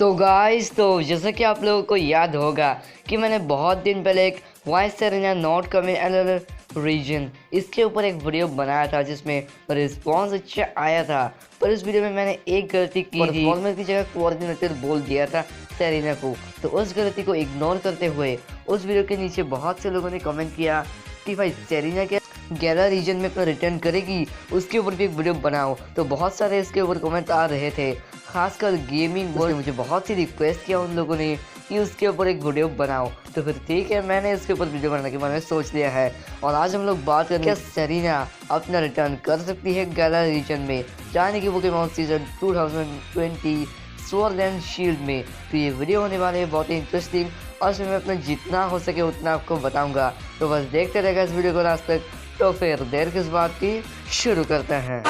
तो गाइस, तो जैसा कि आप लोगों को याद होगा कि मैंने बहुत दिन पहले एक voice Serena not coming another reason इसके ऊपर एक वीडियो बनाया था जिसमें रिस्पांस अच्छा आया था। पर इस वीडियो में मैंने एक गलती की थी, परफॉर्मेंस की जगह कोऑर्डिनेटर बोल दिया था सेरेना को। तो उस गलती को इग्नोर करते हुए उस वीडियो के नीचे बहुत से लोगों ने कमेंट किया कि भाई सेरेना के 11 रीजन में अपना रिटर्न करेगी, उसके ऊपर भी एक वीडियो बनाओ। तो बहुत सारे इसके ऊपर कमेंट आ रहे थे, खासकर गेमिंग वर्ल्ड मुझे बहुत सी रिक्वेस्ट किया उन लोगों ने कि उसके ऊपर एक वीडियो बनाओ। तो फिर ठीक है, मैंने इसके ऊपर वीडियो बनाने के बारे में सोच लिया है। और आज हम लोग बात करेंगे सेरेना अपना रिटर्न कर सकती है 11 रीजन में, जाने की Pokemon season 2020 sword and shield में। तो ये वीडियो होने वाले है बहुत ही इंटरेस्टिंग और इसमें मैं अपना जितना हो सके उतना आपको बताऊंगा। तो बस देखते रहेगा इस वीडियो को लास्ट तक। तो फिर देर किस बात की, शुरू करते हैं।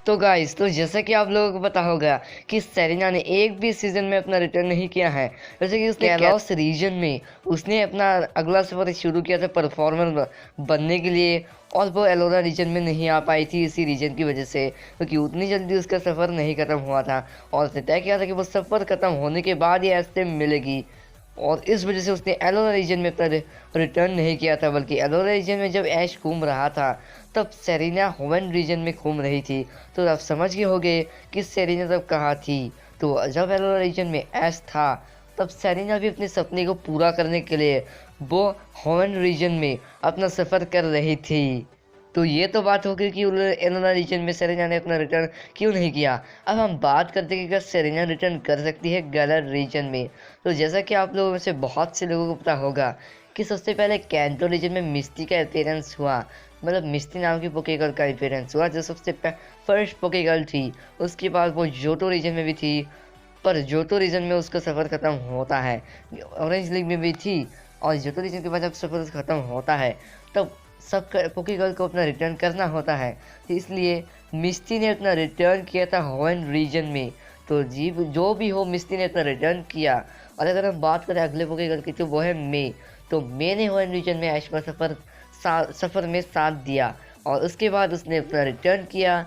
तो गाइस, तो जैसा कि आप लोगों को पता होगा कि सेरेना ने एक भी सीजन में अपना रिटर्न नहीं किया है। जैसे कि उसने कैलोस रीजन में उसने अपना अगला सफर शुरू किया था परफॉर्मर बनने के लिए, और वो एलोरा रीजन में नहीं आ पाई थी इसी रीजन की वजह से, क्योंकि उतनी जल्दी उसका सफ़र नहीं ख़त्म हुआ था। और उसने तय किया था कि वो सफ़र ख़त्म होने के बाद ही ऐसे मिलेगी, और इस वजह से उसने एलोरा रीजन में अपना रिटर्न नहीं किया था। बल्कि एलोरा रीजन में जब ऐश घूम रहा था तब सेरेना होवन रीजन में घूम रही थी। तो आप समझ गए होंगे कि सेरेना तब कहाँ थी। तो जब एलोरा रीजन में ऐश था तब सेरेना भी अपने सपने को पूरा करने के लिए वो होवन रीजन में अपना सफ़र कर रही थी। तो ये तो बात हो गई कि एलोरा रीजन में सेरेना ने अपना रिटर्न क्यों नहीं किया। अब हम बात करते हैं कि क्या सेरेना रिटर्न कर सकती है 11 रीजन में। तो जैसा कि आप लोगों में से बहुत से लोगों को पता होगा कि सबसे पहले कैंटो रीजन में मिस्टी का अपीयरेंस हुआ, मतलब मिस्टी नाम की पोकेगर्ल का अपीयरेंस हुआ जो सबसे फर्स्ट पोकेगर्ल थी। उसके बाद वो जोटो रीजन में भी थी, पर जोटो रीजन में उसका सफ़र ख़त्म होता है। ऑरेंज लीग में भी थी, और जोटो रीजन के बाद जब सफ़र ख़त्म होता है तब सब पोकेगर्ल को अपना रिटर्न करना होता है। तो इसलिए मिस्टी ने अपना रिटर्न किया था होवन रीजन में। तो जी जो भी हो, मिस्टी ने अपना रिटर्न किया। और अगर हम बात करें अगले पोकेगर्ल की तो वो है मे। तो मे ने होवन रीजन में ऐश का सफ़र में साथ दिया, और उसके बाद उसने अपना रिटर्न किया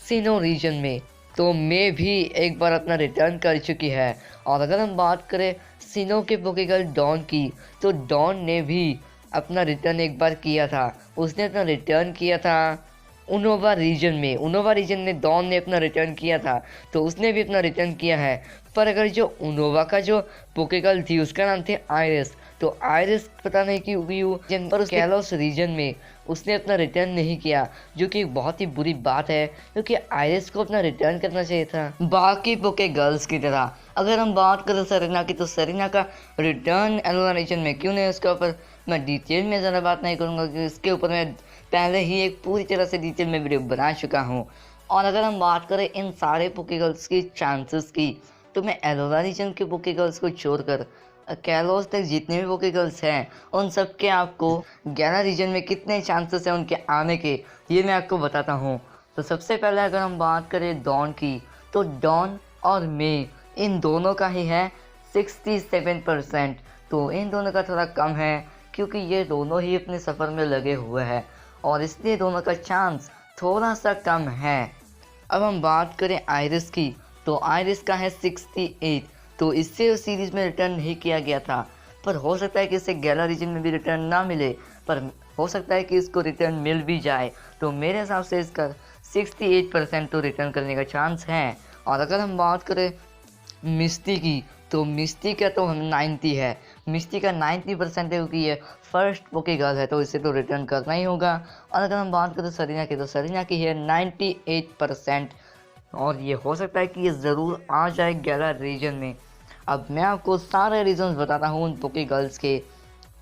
सिनो रीजन में। तो मे भी एक बार अपना रिटर्न कर चुकी है। और अगर हम बात करें सिनो के पोकेगर्ल डॉन की, तो डॉन ने भी अपना रिटर्न एक बार किया था। उसने अपना रिटर्न किया था उनोवा रीजन में। उनोवा रीजन में डॉन ने अपना रिटर्न किया था, तो उसने भी अपना रिटर्न किया है। पर अगर जो उनोवा का जो पोकेगर्ल थी उसका नाम थे आयरिस, तो आयरिस पता नहीं क्यों पर कैलोस रीजन में उसने अपना रिटर्न नहीं किया, जो कि बहुत ही बुरी बात है, क्योंकि आयरिस को अपना रिटर्न करना चाहिए था बाकी पोकेगर्ल्स की तरह। अगर हम बात करें सेरेना की, तो सेरेना का रिटर्न एलोरा रीजन में क्यों नहीं, उसके ऊपर मैं डिटेल में ज़्यादा बात नहीं करूँगा, क्योंकि इसके ऊपर मैं पहले ही एक पूरी तरह से डिटेल में वीडियो बना चुका हूँ। और अगर हम बात करें इन सारे पोकेगर्ल्स की चांसेस की, तो मैं एलोरा रीजन के पोकेगर्ल्स को छोड़कर कैलोस तक जितने भी पोकेगर्ल्स हैं उन सब के आपको 11 रीजन में कितने चांसेस हैं उनके आने के, ये मैं आपको बताता हूँ। तो सबसे पहले अगर हम बात करें डॉन की, तो डॉन और मे इन दोनों का ही है 67%। तो इन दोनों का थोड़ा कम है, क्योंकि ये दोनों ही अपने सफ़र में लगे हुए हैं, और इसलिए दोनों का चांस थोड़ा सा कम है। अब हम बात करें आयरिस की, तो आयरिस का है 68। तो इससे उस सीरीज़ में रिटर्न नहीं किया गया था, पर हो सकता है कि इसे 11 रीजन में भी रिटर्न ना मिले, पर हो सकता है कि इसको रिटर्न मिल भी जाए। तो मेरे हिसाब से इसका 68% तो रिटर्न करने का चांस है। और अगर हम बात करें मिस्टी की, तो मिस्टी का तो 90 है। मिस्टी का 90% है, क्योंकि ये फर्स्ट पोकेगर्ल है, तो इसे तो रिटर्न करना ही होगा। और अगर हम बात करें सेरेना की, तो सेरेना की है 98%, और ये हो सकता है कि ये ज़रूर आ जाए 11 रीजन में। अब मैं आपको सारे रीजंस बताता हूँ उन पोकेगर्ल्स के।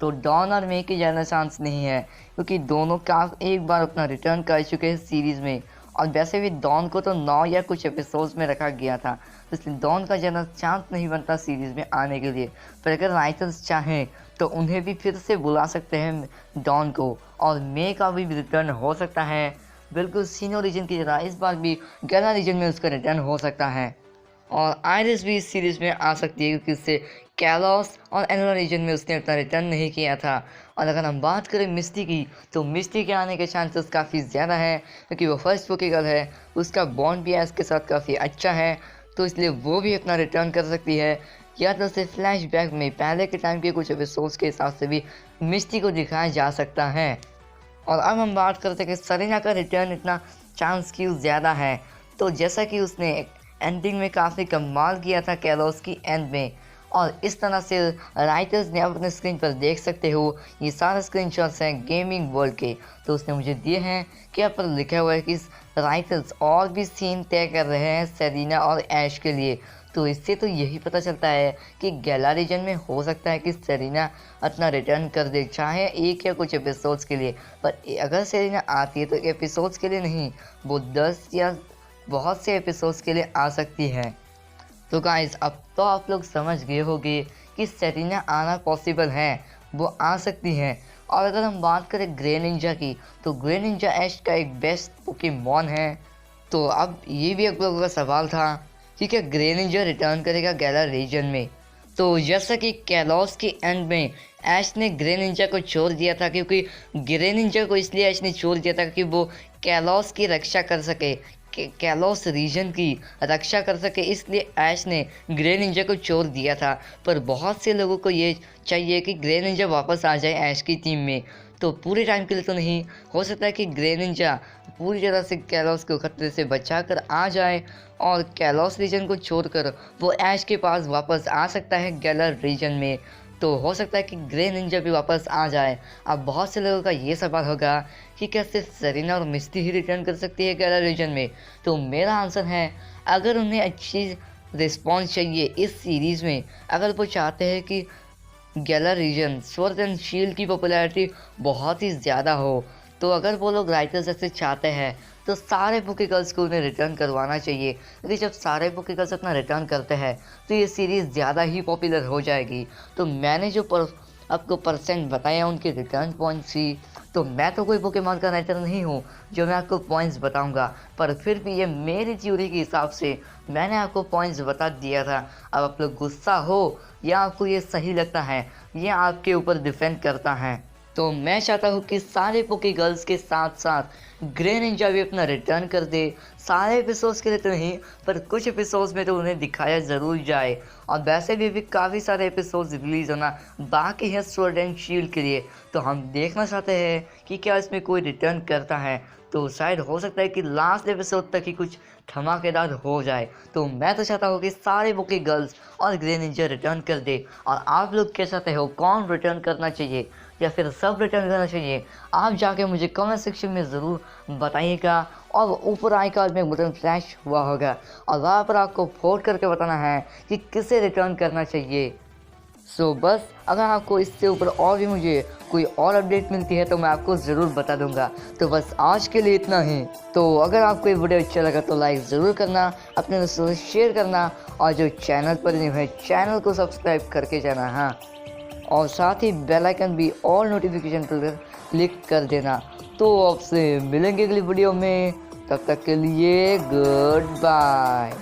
तो डॉन और मे की ज़्यादा चांस नहीं है, क्योंकि दोनों का एक बार अपना रिटर्न कर चुके हैं सीरीज़ में, और वैसे भी डॉन को तो 9 या कुछ एपिसोड्स में रखा गया था, इसलिए डॉन का ज़्यादा चांस नहीं बनता सीरीज़ में आने के लिए। पर अगर राइटर्स चाहें तो उन्हें भी फिर से बुला सकते हैं डॉन को, और मे का भी रिटर्न हो सकता है। बिल्कुल सीनो रीजन की तरह इस बार भी 11 रीजन में उसका रिटर्न हो सकता है। और आयरिस भी इस सीरीज में आ सकती है क्योंकि उससे कैलोस और एनोला रीजन में उसने अपना रिटर्न नहीं किया था। और अगर हम बात करें मिस्टी की, तो मिस्टी के आने के चांसेस काफ़ी ज़्यादा है क्योंकि वो फर्स्ट पोकेगर्ल है, उसका बॉन्ड भी एश के साथ काफ़ी अच्छा है, तो इसलिए वो भी अपना रिटर्न कर सकती है। या तो उसे फ्लैशबैक में पहले के टाइम के कुछ एपिसोड्स के हिसाब से भी मिस्टी को दिखाया जा सकता है। और अब हम बात करते हैं कि सरीना का रिटर्न इतना चांस क्यों ज़्यादा है। तो जैसा कि उसने एंडिंग में काफ़ी कमाल किया था कैलोस की एंड में, और इस तरह से राइटर्स ने अपने स्क्रीन पर देख सकते हो, ये सारे स्क्रीनशॉट्स हैं गेमिंग वर्ल्ड के, तो उसने मुझे दिए हैं कि यहाँ पर लिखा हुआ है कि राइटर्स और भी सीन तय कर रहे हैं सेरीना और ऐश के लिए। तो इससे तो यही पता चलता है कि गैला रीजन में हो सकता है कि सेरीना अपना रिटर्न कर दे, चाहे एक या कुछ एपिसोड्स के लिए। पर अगर सेरीना आती है तो एपिसोड्स के लिए नहीं, वो 10 या बहुत से एपिसोड्स के लिए आ सकती है। तो गाइस अब तो आप लोग समझ गए होंगे कि सेरीना आना पॉसिबल है, वो आ सकती है। और अगर हम बात करें ग्रे निंजा की, तो ग्रे निंजा ऐश का एक बेस्ट पोकेमॉन है। तो अब ये भी आप लोगों का सवाल था कि क्या ग्रे निंजा रिटर्न करेगा गैला रीजन में। तो जैसा कि कैलोस के एंड में ऐश ने ग्रे निंजा को छोड़ दिया था, क्योंकि ग्रे निंजा को इसलिए ऐश ने छोड़ दिया था कि वो कैलोस की रक्षा कर सके, कैलोस रीजन की रक्षा कर सके, इसलिए ऐश ने ग्रे निंजा को छोड़ दिया था। पर बहुत से लोगों को ये चाहिए कि ग्रे निंजा वापस आ जाए ऐश की टीम में। तो पूरे टाइम के लिए तो नहीं, हो सकता है कि ग्रे निंजा पूरी तरह से कैलोस को खतरे से बचा कर आ जाए और कैलोस रीजन को छोड़कर वो ऐश के पास वापस आ सकता है गैला रीजन में। तो हो सकता है कि ग्रे निंजा भी वापस आ जाए। अब बहुत से लोगों का ये सवाल होगा कि क्या सिर्फ सेरीना और मिस्टी ही रिटर्न कर सकती है गैला रीजन में। तो मेरा आंसर है, अगर उन्हें अच्छी रिस्पॉन्स चाहिए इस सीरीज़ में, अगर वो चाहते हैं कि गैला रीजन स्वॉर्ड एंड शील्ड की पॉपुलैरिटी बहुत ही ज़्यादा हो, तो अगर वो लोग राइटर्स ऐसे चाहते हैं तो सारे पोकेगर्ल्स को उन्हें रिटर्न करवाना चाहिए। क्योंकि जब सारे पोकेगर्ल्स अपना रिटर्न करते हैं तो ये सीरीज़ ज़्यादा ही पॉपुलर हो जाएगी। तो मैंने जो आपको परसेंट बताया उनके रिटर्न पॉइंट्स ही, तो मैं तो कोई पोकेमॉन का राइटर नहीं हूँ जो मैं आपको पॉइंट्स बताऊंगा, पर फिर भी ये मेरी थ्योरी के हिसाब से मैंने आपको पॉइंट्स बता दिया था। अब आप लोग गुस्सा हो या आपको ये सही लगता है, ये आपके ऊपर डिपेंड करता है। तो मैं चाहता हूँ कि सारे पोके गर्ल्स के साथ साथ ग्रे निंजा भी अपना रिटर्न कर दे। सारे एपिसोड्स के लिए तो नहीं, पर कुछ एपिसोड्स में तो उन्हें दिखाया ज़रूर जाए। और वैसे भी काफ़ी सारे एपिसोड्स रिलीज़ होना बाकी है स्वॉर्ड एंड शील्ड के लिए, तो हम देखना चाहते हैं कि क्या इसमें कोई रिटर्न करता है। तो शायद हो सकता है कि लास्ट एपिसोड तक ही कुछ धमाकेदार हो जाए। तो मैं तो चाहता हूँ कि सारे पोके गर्ल्स और ग्रे निंजा रिटर्न कर दे। और आप लोग क्या चाहते हो, कौन रिटर्न करना चाहिए या फिर सब रिटर्न करना चाहिए, आप जाके मुझे कमेंट सेक्शन में ज़रूर बताइएगा। और ऊपर आई कार्ड में बटन फ्लैश हुआ होगा और वहाँ पर आपको वोट करके बताना है कि किसे रिटर्न करना चाहिए। सो बस अगर आपको इससे ऊपर और भी मुझे कोई और अपडेट मिलती है तो मैं आपको ज़रूर बता दूंगा। तो बस आज के लिए इतना ही। तो अगर आपको ये वीडियो अच्छा लगा तो लाइक ज़रूर करना, अपने दोस्तों से शेयर करना, और जो चैनल पर न्यू है चैनल को सब्सक्राइब करके जाना। हाँ, और साथ ही बेल आइकन भी ऑल नोटिफिकेशन पर क्लिक कर देना। तो आपसे मिलेंगे अगली वीडियो में, तब तक के लिए गुड बाय।